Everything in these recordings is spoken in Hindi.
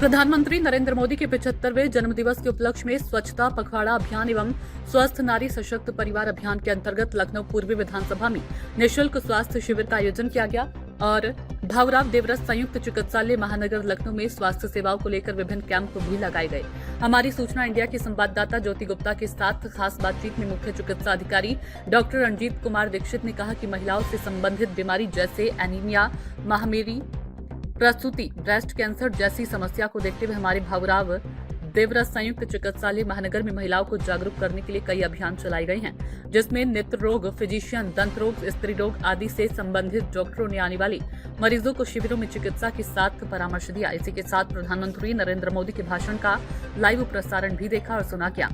प्रधानमंत्री नरेंद्र मोदी के 75वें जन्मदिवस के उपलक्ष्य में स्वच्छता पखवाड़ा अभियान एवं स्वस्थ नारी सशक्त परिवार अभियान के अंतर्गत लखनऊ पूर्वी विधानसभा में निःशुल्क स्वास्थ्य शिविर का आयोजन किया गया और भाऊराव देवरस संयुक्त चिकित्सालय महानगर लखनऊ में स्वास्थ्य सेवाओं को लेकर विभिन्न कैंप भी लगाए गए। हमारी सूचना इंडिया की संवाददाता ज्योति गुप्ता के साथ खास बातचीत में मुख्य चिकित्सा अधिकारी डॉक्टर रणजीत कुमार दीक्षित ने कहा कि महिलाओं से संबंधित बीमारी जैसे एनीमिया, महामेरी, प्रसूति, ब्रेस्ट कैंसर जैसी समस्या को देखते हुए हमारे भाऊराव देवरस संयुक्त चिकित्सालय महानगर में महिलाओं को जागरूक करने के लिए कई अभियान चलाए गए हैं, जिसमें नेत्र रोग, फिजिशियन, दंत रोग, स्त्री रोग आदि से संबंधित डॉक्टरों ने आने वाले मरीजों को शिविरों में चिकित्सा के साथ परामर्श दिया। इसी के साथ प्रधानमंत्री नरेंद्र मोदी के भाषण का लाइव प्रसारण भी देखा और सुना गया।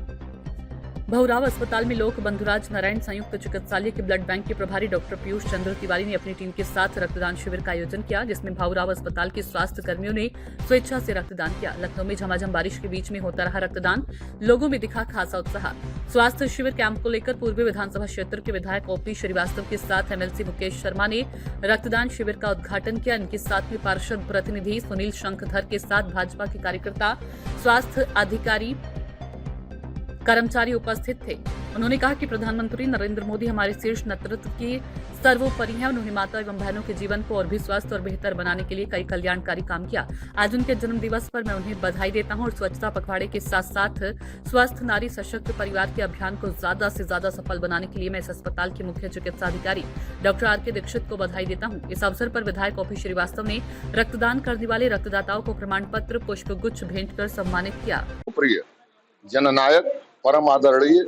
भाऊराव अस्पताल में लोक बंधुराज नारायण संयुक्त चिकित्सालय के ब्लड बैंक के प्रभारी डॉक्टर पीयूष चंद्र तिवारी ने अपनी टीम के साथ रक्तदान शिविर का आयोजन किया, जिसमें भाऊराव अस्पताल के स्वास्थ्य कर्मियों ने स्वेच्छा से रक्तदान किया। लखनऊ में झमाझम बारिश के बीच में होता रहा रक्तदान, लोगों में दिखा खासा उत्साह। स्वास्थ्य शिविर कैंप को लेकर पूर्वी विधानसभा क्षेत्र के विधायक ओपी श्रीवास्तव के साथ एमएलसी मुकेश शर्मा ने रक्तदान शिविर का उद्घाटन किया। इनके साथ में पार्षद प्रतिनिधि सुनील शंखधर के साथ भाजपा के कार्यकर्ता, स्वास्थ्य अधिकारी, कर्मचारी उपस्थित थे। उन्होंने कहा कि प्रधानमंत्री नरेंद्र मोदी हमारे शीर्ष नेतृत्व की सर्वोपरि हैं। उन्होंने माता एवं बहनों के जीवन को और भी स्वस्थ और बेहतर बनाने के लिए कई कल्याणकारी काम किया। आज उनके जन्म दिवस पर मैं उन्हें बधाई देता हूं और स्वच्छता पखवाड़े के साथ साथ स्वस्थ नारी सशक्त परिवार के अभियान को ज्यादा से ज्यादा सफल बनाने के लिए मैं इस अस्पताल के मुख्य चिकित्सा अधिकारी डॉक्टर आर.के. दीक्षित को बधाई देता हूँ। इस अवसर पर विधायक ओपी श्रीवास्तव ने रक्तदान करने वाले रक्तदाताओं को प्रमाण पत्र, पुष्प गुच्छ भेंट कर सम्मानित किया। जननायक परम आदरणीय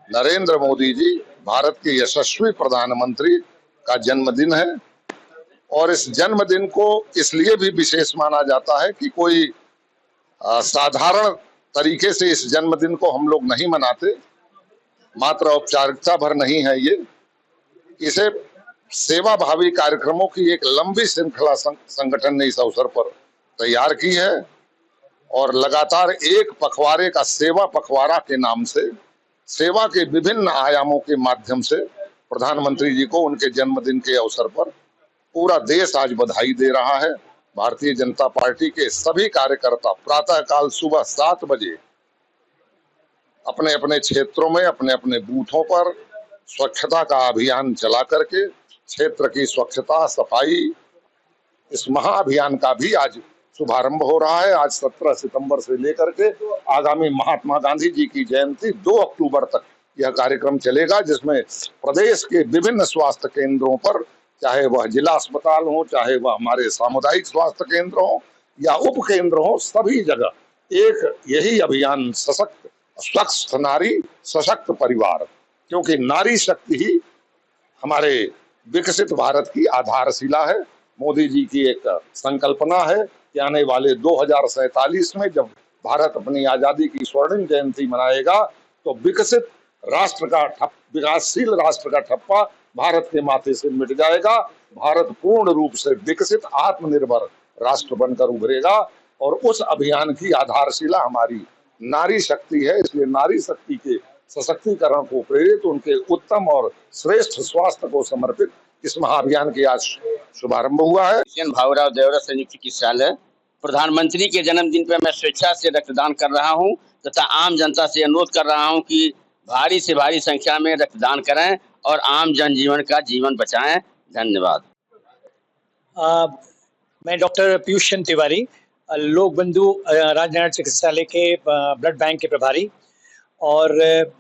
नरेंद्र मोदी जी, भारत के यशस्वी प्रधानमंत्री का जन्मदिन है और इस जन्मदिन को इसलिए भी विशेष माना जाता है कि कोई साधारण तरीके से इस जन्मदिन को हम लोग नहीं मनाते, मात्र औपचारिकता भर नहीं है ये। इसे सेवा भावी कार्यक्रमों की एक लंबी श्रृंखला संगठन ने इस अवसर पर तैयार की है और लगातार एक पखवाड़े का सेवा पखवाड़ा के नाम से सेवा के विभिन्न आयामों के माध्यम से प्रधानमंत्री जी को उनके जन्मदिन के अवसर पर पूरा देश आज बधाई दे रहा है। भारतीय जनता पार्टी के सभी कार्यकर्ता प्रातःकाल सुबह 7 बजे अपने अपने क्षेत्रों में, अपने अपने बूथों पर स्वच्छता का अभियान चला करके क्षेत्र की स्वच्छता, सफाई, इस महाअभियान का भी आज शुभारंभ हो रहा है। आज 17 सितंबर से लेकर के आगामी महात्मा गांधी जी की जयंती 2 अक्टूबर तक यह कार्यक्रम चलेगा, जिसमें प्रदेश के विभिन्न स्वास्थ्य केंद्रों पर, चाहे वह जिला अस्पताल हो, चाहे वह हमारे सामुदायिक स्वास्थ्य केंद्र हो या उप केंद्र हो, सभी जगह एक यही अभियान सशक्त स्वस्थ नारी सशक्त परिवार, क्योंकि नारी शक्ति ही हमारे विकसित भारत की आधारशिला है। मोदी जी की एक संकल्पना है कि आने वाले 2047 में जब भारत अपनी आजादी की स्वर्णिम जयंती मनाएगा तो विकसित राष्ट्र का विकासशील राष्ट्र का ठप्पा भारत के माथे से मिट जाएगा। भारत पूर्ण रूप से विकसित आत्मनिर्भर राष्ट्र बनकर उभरेगा और उस अभियान की आधारशिला हमारी नारी शक्ति है। इसलिए नारी शक्ति के सशक्तिकरण को प्रेरित, उनके उत्तम और श्रेष्ठ स्वास्थ्य को समर्पित इस महाअभियान के आज शुभारंभ हुआ है। भाऊराव देवरस संयुक्त चिकित्सालय, प्रधानमंत्री के जन्मदिन पर मैं स्वेच्छा से रक्तदान कर रहा हूं तथा आम जनता से अनुरोध कर रहा हूं कि भारी से भारी संख्या में रक्तदान करें और आम जनजीवन का जीवन बचाएं। धन्यवाद। मैं डॉक्टर पीयूष चंद्र तिवारी, लोक बंधु राजनारायण चिकित्सालय के ब्लड बैंक के प्रभारी, और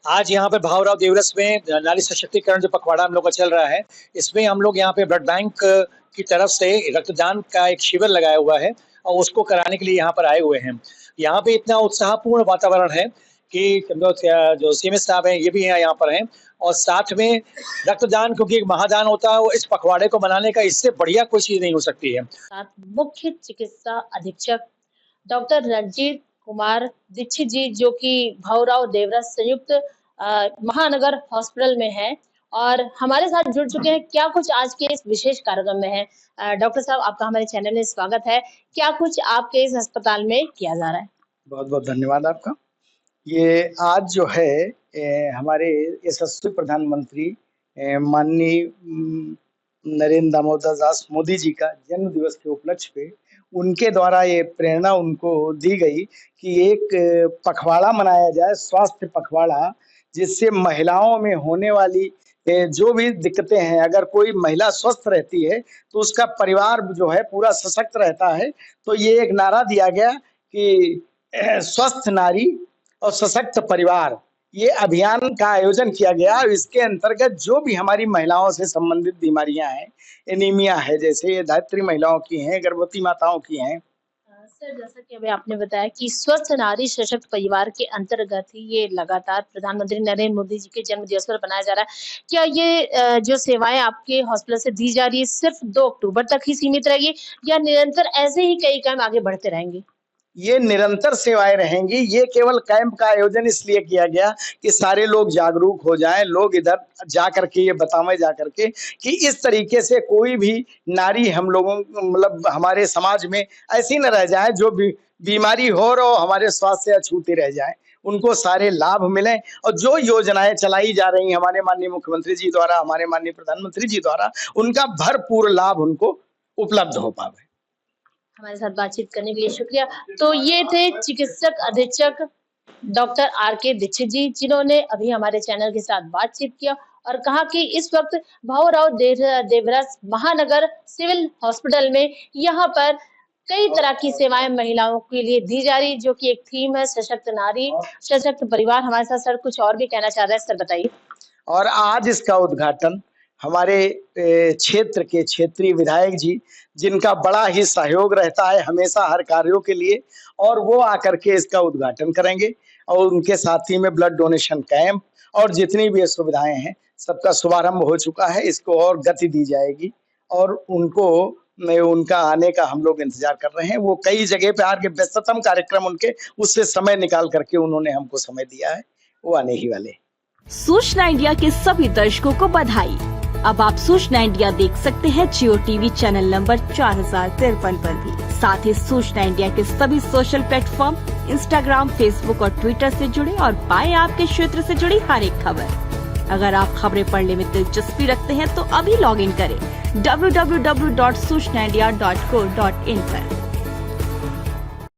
आज यहाँ पे भाऊराव देवरस में नारी सशक्तिकरण जो पखवाड़ा हम लोग का चल रहा है, इसमें हम लोग यहाँ पे ब्लड बैंक की तरफ से रक्तदान का एक शिविर लगाया हुआ है और उसको कराने के लिए यहाँ पर आए हुए हैं। यहाँ पे इतना उत्साहपूर्ण वातावरण है कि जो सीएमएस साहब हैं ये भी यहाँ पर हैं, और साथ में रक्तदान, क्योंकि एक महादान होता है, वो इस पखवाड़े को मनाने का इससे बढ़िया कोई चीज नहीं हो सकती है। मुख्य चिकित्सा अधीक्षक डॉक्टर रणजीत कुमार दीक्षित जी, जो कि भाऊराव देवरस संयुक्त महानगर हॉस्पिटल में है और हमारे साथ जुड़ चुके हैं। क्या कुछ आज के इस विशेष कार्यक्रम में है? डॉक्टर साहब, आपका हमारे चैनल में स्वागत है। क्या कुछ आपके इस अस्पताल में किया जा रहा है? बहुत बहुत धन्यवाद आपका। ये आज जो है हमारे यशस्वी प्रधानमंत्री माननीय नरेंद्र दामोदर दास मोदी जी का जन्म दिवस के उपलक्ष्य पे उनके द्वारा ये प्रेरणा उनको दी गई कि एक पखवाड़ा मनाया जाए, स्वास्थ्य पखवाड़ा, जिससे महिलाओं में होने वाली जो भी दिक्कतें हैं, अगर कोई महिला स्वस्थ रहती है तो उसका परिवार जो है पूरा सशक्त रहता है। तो ये एक नारा दिया गया कि स्वस्थ नारी और सशक्त परिवार, ये अभियान का आयोजन किया गया। इसके अंतर्गत जो भी हमारी महिलाओं से संबंधित बीमारियां हैं, एनीमिया है, जैसे धात्री महिलाओं की हैं, गर्भवती माताओं की हैं। सर, जैसा कि अभी आपने बताया कि स्वस्थ नारी सशक्त परिवार के अंतर्गत ही ये लगातार प्रधानमंत्री नरेंद्र मोदी जी के जन्म दिवस पर बनाया जा रहा है। क्या ये जो सेवाएं आपके हॉस्पिटल से दी जा रही है सिर्फ 2 अक्टूबर तक ही सीमित रहेगी या निरंतर ऐसे ही कई काम आगे बढ़ते रहेंगे? ये निरंतर सेवाएं रहेंगी। ये केवल कैंप का आयोजन इसलिए किया गया कि सारे लोग जागरूक हो जाएं, लोग इधर जा करके ये बतावें जा करके कि इस तरीके से कोई भी नारी हम लोगों मतलब हमारे समाज में ऐसी न रह जाए जो बीमारी हो और हमारे स्वास्थ्य से अछूती रह जाए। उनको सारे लाभ मिलें और जो योजनाएं चलाई जा रही हैं हमारे माननीय मुख्यमंत्री जी द्वारा, हमारे माननीय प्रधानमंत्री जी द्वारा, उनका भरपूर लाभ उनको उपलब्ध हो पावे। हमारे साथ बातचीत करने के लिए शुक्रिया। तो ये थे चिकित्सक अधीक्षक डॉक्टर आर.के. दीक्षित जी, जिन्होंने अभी हमारे चैनल के साथ बातचीत किया और कहा कि इस वक्त भाऊराव देवरस महानगर सिविल हॉस्पिटल में यहाँ पर कई तरह की सेवाएं महिलाओं के लिए दी जा रही, जो कि एक थीम है सशक्त नारी सशक्त परिवार। हमारे साथ सर कुछ और भी कहना चाह रहे हैं, सर बताइए। और आज इसका उद्घाटन हमारे क्षेत्र के क्षेत्रीय विधायक जी, जिनका बड़ा ही सहयोग रहता है हमेशा हर कार्यों के लिए, और वो आकर के इसका उद्घाटन करेंगे। और उनके साथ ही में ब्लड डोनेशन कैंप और जितनी भी सुविधाएं हैं सबका शुभारंभ हो चुका है। इसको और गति दी जाएगी और उनका आने का हम लोग इंतजार कर रहे हैं। वो कई जगह पे आके व्यस्ततम कार्यक्रम उनके, उससे समय निकाल करके उन्होंने हमको समय दिया है, वो आने ही वाले। सूचना इंडिया के सभी दर्शकों को बधाई। अब आप सूचना इंडिया देख सकते हैं जियो टीवी चैनल नंबर 4053 पर भी। साथ ही सूचना इंडिया के सभी सोशल प्लेटफॉर्म इंस्टाग्राम, फेसबुक और ट्विटर से जुड़े और पाएं आपके क्षेत्र से जुड़ी हर एक खबर। अगर आप खबरें पढ़ने में दिलचस्पी रखते हैं तो अभी लॉग इन करें www.सूचनाindia.co.in पर।